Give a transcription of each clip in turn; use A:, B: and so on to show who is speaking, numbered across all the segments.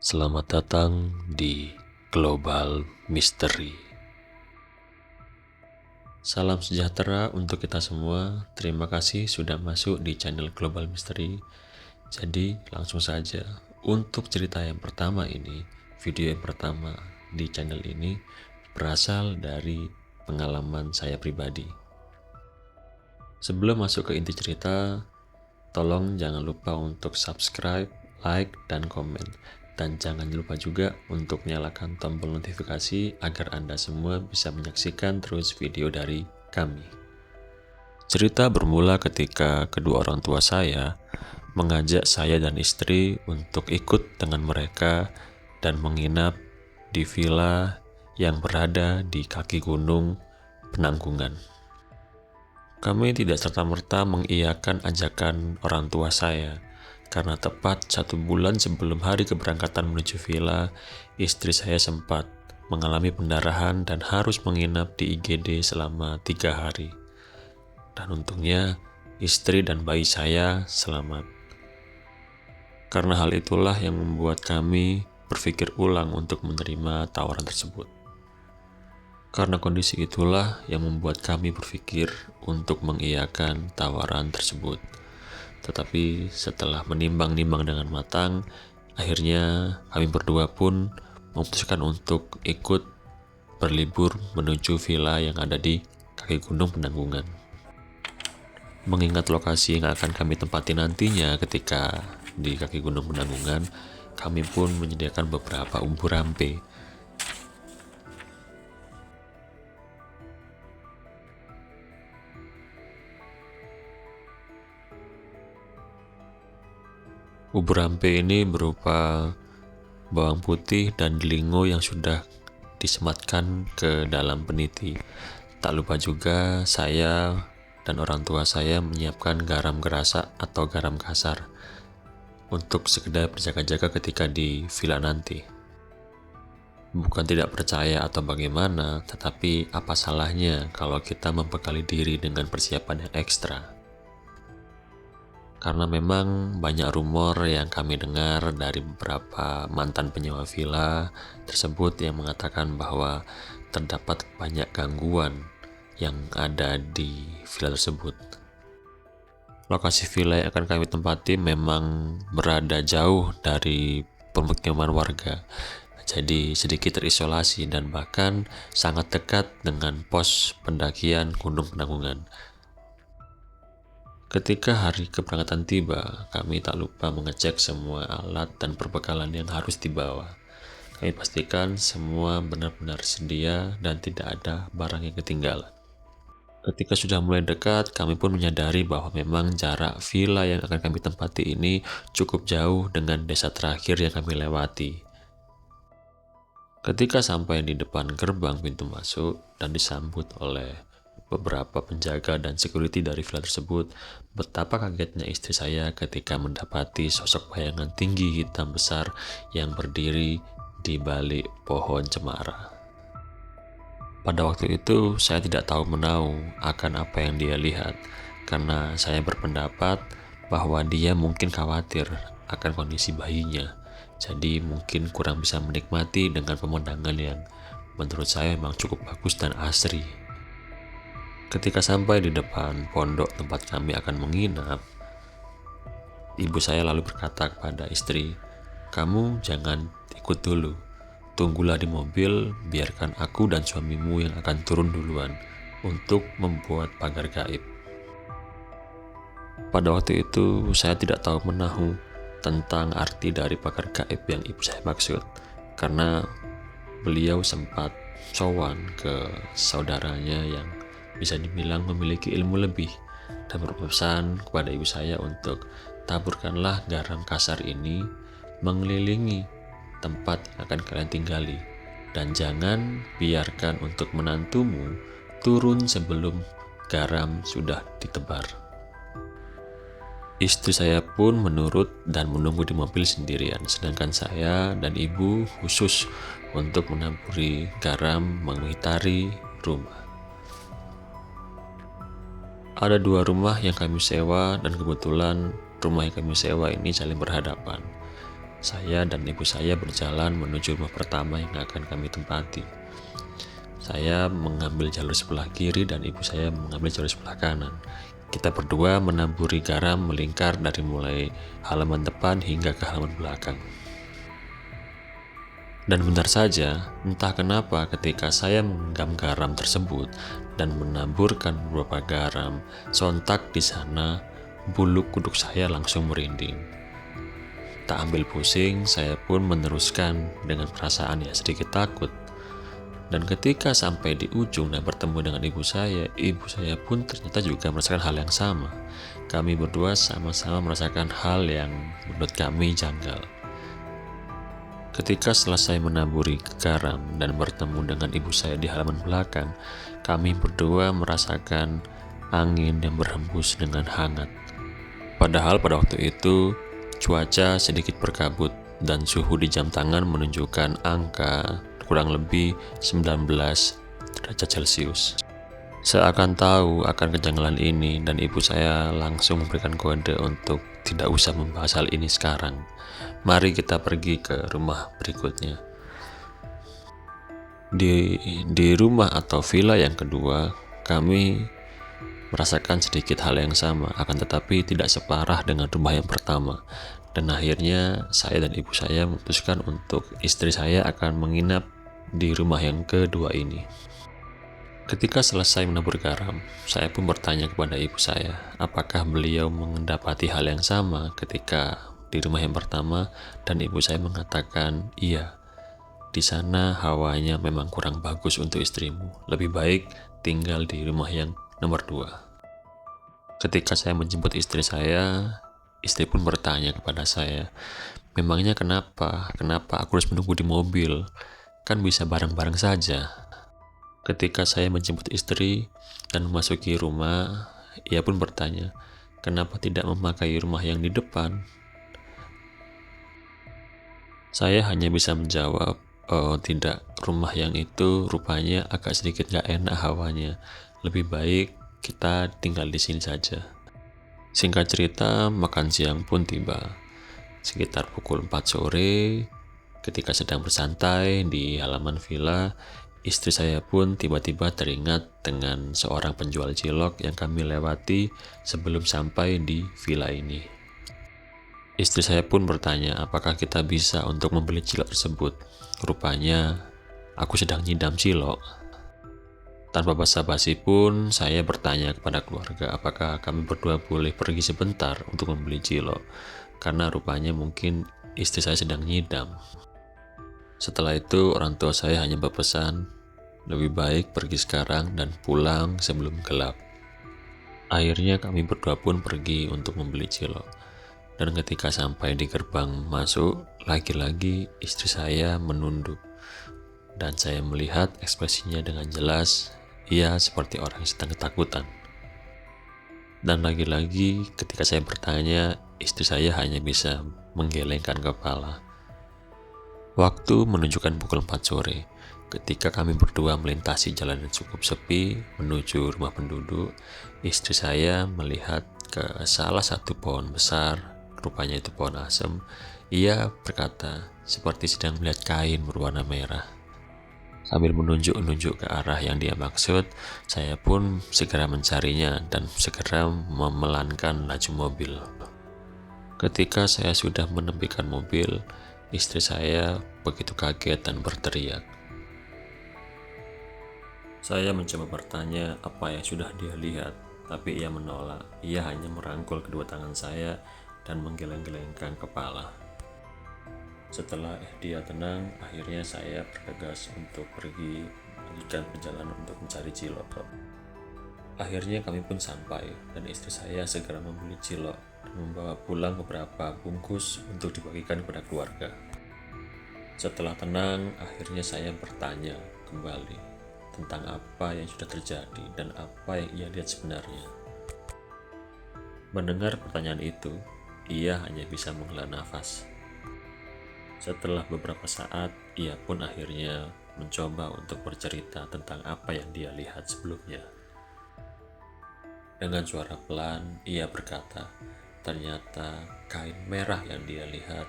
A: Selamat datang di Global Mystery. Salam sejahtera untuk kita semua. Terima kasih sudah masuk di channel Global Mystery. Jadi langsung saja untuk cerita yang pertama ini, video yang pertama di channel ini berasal dari pengalaman saya pribadi. Sebelum masuk ke inti cerita, tolong jangan lupa untuk subscribe, like, dan komen. Dan jangan lupa juga untuk nyalakan tombol notifikasi agar Anda semua bisa menyaksikan terus video dari kami. Cerita bermula ketika kedua orang tua saya mengajak saya dan istri untuk ikut dengan mereka dan menginap di villa yang berada di kaki gunung Penanggungan. Kami tidak serta-merta mengiyakan ajakan orang tua saya, karena tepat 1 bulan sebelum hari keberangkatan menuju villa, istri saya sempat mengalami pendarahan dan harus menginap di IGD selama 3 hari. Dan untungnya, istri dan bayi saya selamat. Karena hal itulah yang membuat kami berpikir ulang untuk menerima tawaran tersebut. Karena kondisi itulah yang membuat kami berpikir untuk mengiyakan tawaran tersebut. Tetapi setelah menimbang-nimbang dengan matang, akhirnya kami berdua pun memutuskan untuk ikut berlibur menuju villa yang ada di kaki gunung Penanggungan. Mengingat lokasi yang akan kami tempati nantinya ketika di kaki gunung Penanggungan, kami pun menyediakan beberapa umbu rampe. Umbu rampe ini berupa bawang putih dan delingo yang sudah disematkan ke dalam peniti. Tak lupa juga saya dan orang tua saya menyiapkan garam gerasa atau garam kasar untuk sekedar berjaga-jaga ketika di villa nanti. Bukan tidak percaya atau bagaimana, tetapi apa salahnya kalau kita membekali diri dengan persiapan yang ekstra? Karena memang banyak rumor yang kami dengar dari beberapa mantan penyewa villa tersebut yang mengatakan bahwa terdapat banyak gangguan yang ada di villa tersebut. Lokasi villa yang akan kami tempati memang berada jauh dari pemukiman warga, jadi sedikit terisolasi dan bahkan sangat dekat dengan pos pendakian Gunung Penanggungan. Ketika hari keberangkatan tiba, kami tak lupa mengecek semua alat dan perbekalan yang harus dibawa. Kami pastikan semua benar-benar sedia dan tidak ada barang yang ketinggalan. Ketika sudah mulai dekat, kami pun menyadari bahwa memang jarak villa yang akan kami tempati ini cukup jauh dengan desa terakhir yang kami lewati. Ketika sampai di depan gerbang pintu masuk dan disambut oleh beberapa penjaga dan security dari villa tersebut, betapa kagetnya istri saya ketika mendapati sosok bayangan tinggi hitam besar yang berdiri di balik pohon cemara. Pada waktu itu saya tidak tahu menau akan apa yang dia lihat, karena saya berpendapat bahwa dia mungkin khawatir akan kondisi bayinya, jadi mungkin kurang bisa menikmati dengan pemandangan yang menurut saya memang cukup bagus dan asri. Ketika sampai di depan pondok tempat kami akan menginap, ibu saya lalu berkata kepada istri, "Kamu jangan ikut dulu, tunggulah di mobil, biarkan aku dan suamimu yang akan turun duluan untuk membuat pagar gaib." Pada waktu itu saya tidak tahu menahu tentang arti dari pagar gaib yang ibu saya maksud, karena beliau sempat sowan ke saudaranya yang bisa dibilang memiliki ilmu lebih dan berpesan kepada ibu saya untuk taburkanlah garam kasar ini mengelilingi tempat yang akan kalian tinggali dan jangan biarkan untuk menantumu turun sebelum garam sudah ditebar. Istri saya pun menurut dan menunggu di mobil sendirian, sedangkan saya dan ibu khusus untuk menaburi garam mengitari rumah. Ada 2 rumah yang kami sewa dan kebetulan rumah yang kami sewa ini saling berhadapan. Saya dan ibu saya berjalan menuju rumah pertama yang akan kami tempati. Saya mengambil jalur sebelah kiri dan ibu saya mengambil jalur sebelah kanan. Kita berdua menaburi garam melingkar dari mulai halaman depan hingga ke halaman belakang. Dan benar saja, entah kenapa ketika saya menggenggam garam tersebut dan menaburkan beberapa garam, sontak di sana bulu kuduk saya langsung merinding. Tak ambil pusing, saya pun meneruskan dengan perasaan yang sedikit takut. Dan ketika sampai di ujung dan bertemu dengan ibu saya pun ternyata juga merasakan hal yang sama. Kami berdua sama-sama merasakan hal yang menurut kami janggal. Ketika selesai menaburi garam dan bertemu dengan ibu saya di halaman belakang, kami berdua merasakan angin yang berhembus dengan hangat. Padahal pada waktu itu, cuaca sedikit berkabut dan suhu di jam tangan menunjukkan angka kurang lebih 19 derajat Celcius. Seakan tahu akan kejanggalan ini dan ibu saya langsung memberikan kode untuk tidak usah membahas hal ini sekarang. Mari kita pergi ke rumah berikutnya. Di rumah atau villa yang kedua, kami merasakan sedikit hal yang sama, akan tetapi tidak separah dengan rumah yang pertama. Dan akhirnya saya dan ibu saya memutuskan untuk istri saya akan menginap di rumah yang kedua ini. Ketika selesai menabur garam, saya pun bertanya kepada ibu saya, apakah beliau mendapati hal yang sama ketika di rumah yang pertama, dan ibu saya mengatakan, iya, di sana hawanya memang kurang bagus untuk istrimu. Lebih baik tinggal di rumah yang nomor 2. Ketika saya menjemput istri saya, istri pun bertanya kepada saya, memangnya kenapa aku harus menunggu di mobil? Kan bisa bareng-bareng saja. Ketika saya menjemput istri dan memasuki rumah, ia pun bertanya, kenapa tidak memakai rumah yang di depan? Saya hanya bisa menjawab, oh tidak, rumah yang itu rupanya agak sedikit gak enak hawanya. Lebih baik kita tinggal di sini saja. Singkat cerita, makan siang pun tiba. Sekitar pukul 4 sore, ketika sedang bersantai di halaman villa, istri saya pun tiba-tiba teringat dengan seorang penjual cilok yang kami lewati sebelum sampai di villa ini. Istri saya pun bertanya apakah kita bisa untuk membeli cilok tersebut. Rupanya aku sedang nyidam cilok. Tanpa basa-basi pun saya bertanya kepada keluarga apakah kami berdua boleh pergi sebentar untuk membeli cilok, karena rupanya mungkin istri saya sedang nyidam. Setelah itu orang tua saya hanya berpesan, lebih baik pergi sekarang dan pulang sebelum gelap. Akhirnya kami berdua pun pergi untuk membeli cilok. Dan ketika sampai di gerbang masuk, lagi-lagi istri saya menunduk. Dan saya melihat ekspresinya dengan jelas, ia seperti orang yang sedang ketakutan. Dan lagi-lagi ketika saya bertanya, istri saya hanya bisa menggelengkan kepala. Waktu menunjukkan pukul 4 sore. Ketika kami berdua melintasi jalan yang cukup sepi menuju rumah penduduk, istri saya melihat ke salah satu pohon besar, rupanya itu pohon asem. Ia berkata, seperti sedang melihat kain berwarna merah. Sambil menunjuk-nunjuk ke arah yang dia maksud, saya pun segera mencarinya dan segera memelankan laju mobil. Ketika saya sudah menepikan mobil, istri saya begitu kaget dan berteriak. Saya mencoba bertanya apa yang sudah dia lihat, tapi ia menolak. Ia hanya merangkul kedua tangan saya dan menggeleng-gelengkan kepala. Setelah dia tenang, akhirnya saya bergegas untuk pergi melanjutkan perjalanan untuk mencari cilok. Akhirnya kami pun sampai dan istri saya segera membeli cilok dan membawa pulang beberapa bungkus untuk dibagikan kepada keluarga. Setelah tenang, akhirnya saya bertanya kembali tentang apa yang sudah terjadi dan apa yang ia lihat sebenarnya. Mendengar pertanyaan itu, ia hanya bisa menghela nafas. Setelah beberapa saat, ia pun akhirnya mencoba untuk bercerita tentang apa yang dia lihat sebelumnya. Dengan suara pelan, ia berkata, ternyata kain merah yang dia lihat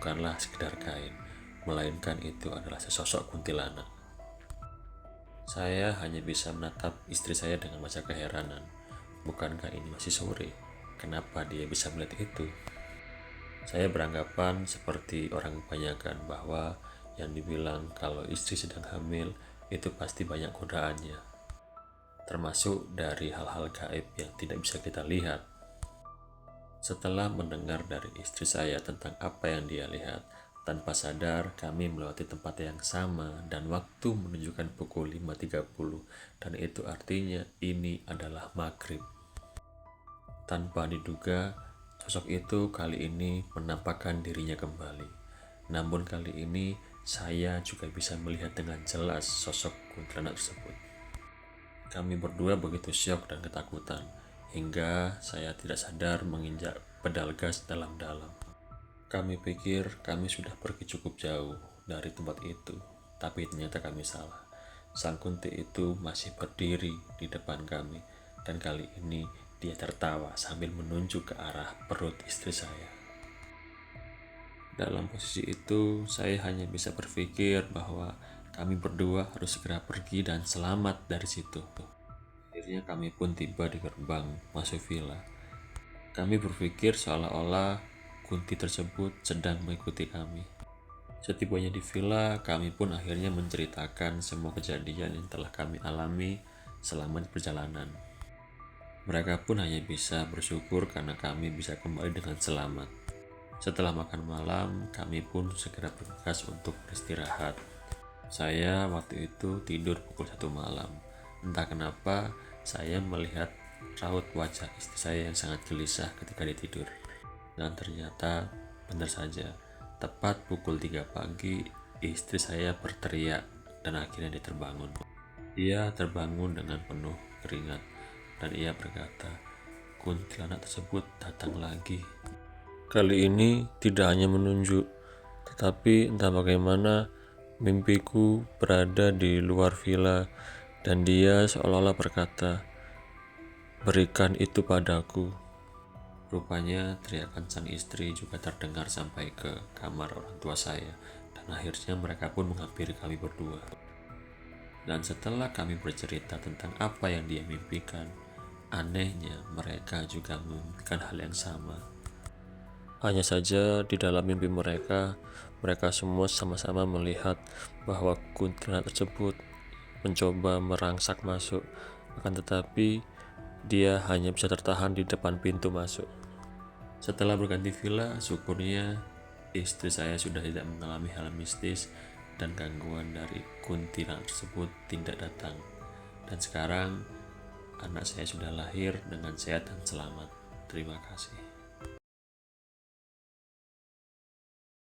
A: bukanlah sekedar kain, melainkan itu adalah sesosok kuntilanak. Saya hanya bisa menatap istri saya dengan wajah keheranan. Bukankah ini masih sore? Kenapa dia bisa melihat itu? Saya beranggapan seperti orang kebanyakan bahwa yang dibilang kalau istri sedang hamil itu pasti banyak godaannya, termasuk dari hal-hal gaib yang tidak bisa kita lihat. Setelah mendengar dari istri saya tentang apa yang dia lihat, tanpa sadar kami melewati tempat yang sama dan waktu menunjukkan pukul 5.30, dan itu artinya ini adalah maghrib. Tanpa diduga, sosok itu kali ini menampakkan dirinya kembali. Namun kali ini saya juga bisa melihat dengan jelas sosok kuntilanak tersebut. Kami berdua begitu syok dan ketakutan, hingga saya tidak sadar menginjak pedal gas dalam-dalam. Kami pikir kami sudah pergi cukup jauh dari tempat itu, tapi ternyata kami salah. Sang kunti itu masih berdiri di depan kami, dan kali ini dia tertawa sambil menunjuk ke arah perut istri saya. Dalam posisi itu, saya hanya bisa berpikir bahwa kami berdua harus segera pergi dan selamat dari situ. Akhirnya kami pun tiba di gerbang masuk villa. Kami berpikir seolah-olah kunti tersebut sedang mengikuti kami. Setibanya di villa, kami pun akhirnya menceritakan semua kejadian yang telah kami alami selama perjalanan. Mereka pun hanya bisa bersyukur karena kami bisa kembali dengan selamat. Setelah makan malam, kami pun segera bergegas untuk beristirahat. Saya waktu itu tidur pukul 1 malam. Entah kenapa, saya melihat raut wajah istri saya yang sangat gelisah ketika dia tidur. Dan ternyata benar saja, tepat pukul 3 pagi, istri saya berteriak dan akhirnya dia terbangun. Dia terbangun dengan penuh keringat dan ia berkata, kuntilanak tersebut datang lagi. Kali ini tidak hanya menunjuk, tetapi entah bagaimana mimpiku berada di luar villa dan dia seolah-olah berkata, berikan itu padaku. Rupanya teriakan sang istri juga terdengar sampai ke kamar orang tua saya, dan akhirnya mereka pun menghampiri kami berdua. Dan setelah kami bercerita tentang apa yang dia mimpikan, anehnya mereka juga memimpikan hal yang sama. Hanya saja di dalam mimpi mereka semua sama-sama melihat bahwa kuntilanak tersebut mencoba merangsak masuk, akan tetapi dia hanya bisa tertahan di depan pintu masuk. Setelah berganti villa, syukurnya istri saya sudah tidak mengalami hal mistis dan gangguan dari kuntilanak tersebut tidak datang. Dan sekarang anak saya sudah lahir dengan sehat dan selamat. Terima kasih.